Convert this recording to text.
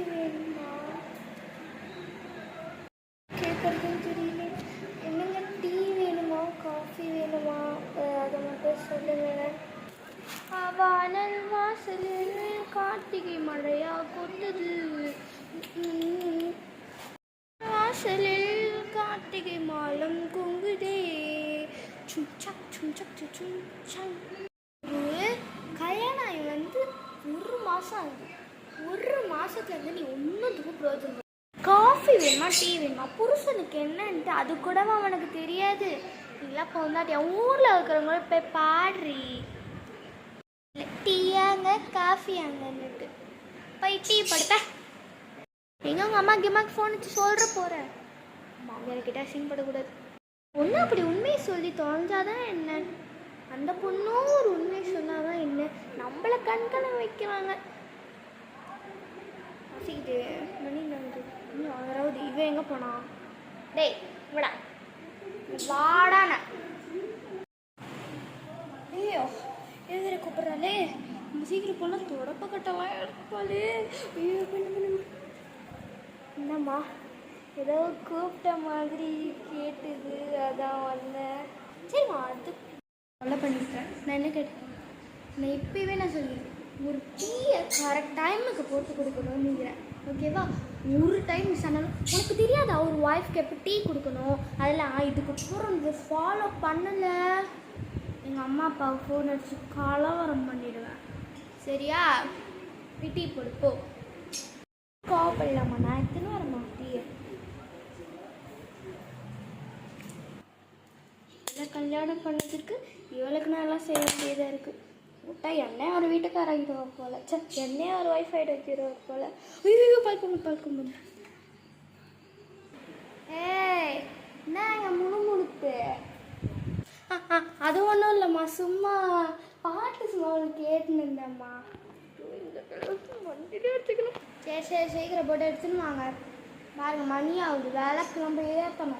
வேணுமா கேட்குறதுன்னு தெரியல. என்னங்க டீ வேணுமா காஃபி வேணுமா அதை மட்டும் சொல்லுங்கள். வானல் வாசலில் கார்த்திகை மழையா கொட்டுது, வாசலில் கார்த்திகை மாலம் குங்குதே. சும்சக் சும்சக் சும்சங். கல்யாணம் வந்து 1 மாதம் ஆகுது. 1 மாதத்துலேருந்து நீ ஒன்றும் பிரயோஜனம். காஃபி வேணுமா டீ வேணுமா புருஷனுக்கு என்னன்ட்டு அது கூடவா அவனுக்கு தெரியாது. இதெல்லாம் பொந்தாட்டியா ஊரில் இருக்கிறவங்கள போய் பாடுறி. டீயாங்க காஃபியாங்கன்னுட்டு போய் டீ படுத்த. எங்க உங்கள் அம்மா கிம்மாக்கு ஃபோன் வச்சு சொல்கிற போகிறேன். மாமியார்கிட்ட அசிங்கப்படக்கூடாது. ஒன்று அப்படி உண்மையை சொல்லி தொலைஞ்சாதான் என்ன, அந்த பொண்ணும் ஒரு உண்மையை சொன்னாதான் என்ன, நம்மளை கண்களை வைக்கிறாங்க. வசிக்கிட்டு மணி நன்று இன்னும் யாராவது இவன் எங்கே போனா? டேய் விடா வாடான. ஐயோ எழுதுற கூப்பிட்றாளே, நம்ம சீக்கிரம் போனால் தொடப்ப கட்டெல்லாம் எடுப்பாளே. ஐயோ என்னம்மா ஏதோ கூப்பிட்ட மாதிரி கேட்டுது, அதான் வந்தேன். சரிம்மா அது நல்லா பண்ணிட்டேன். நான் என்ன கேட்டேன், நான் இப்போவே நான் சொல்லிடுறேன், ஒரு டீயை கரெக்ட் டைமுக்கு போட்டு கொடுக்கணும்னுங்கிறேன். ஓகேவா? ஒரு டைம் மிஸ் ஆனாலும் உனக்கு தெரியாதா ஒரு ஒய்ஃப்க்கு எப்போ டீ கொடுக்கணும் அதெல்லாம். இதுக்கப்புறம் இது ஃபாலோ பண்ணலை எங்கள் அம்மா அப்பாவுக்கு ஃபோன் அடிச்சு கலவரம் பண்ணிடுவேன். சரியா? டீ போடுப்போ. கோவப்படலாமா? நான் எத்தனை வரமா டீயை கல்யாணம் பண்ணதுக்கு இவளுக்கு நான் எல்லாம் செய்ய வேண்டியதாக இருக்குது. விட்டா என்னையும் ஒரு வீட்டுக்காராகிடுவார் போல். என்னையும் ஒரு ஒய்ஃப் ஆகிட்டு வச்சிருவார் போல். ஐயோ பழக்கம். ஏய் என்ன எங்கள் முணுமுணுத்து? அது ஒன்றும் இல்லைம்மா, சும்மா பாட்டு சும்மா அவளுக்கு கேட்டுன்னு இருந்தேம்மா. வண்டிட்டு எடுத்துக்கணும். சரி சீக்கிரம் போட்டு எடுத்துன்னு வாங்க. பாருங்க மணி ஆகுது, வேலைக்கு நம்ம ஏற்றணும்.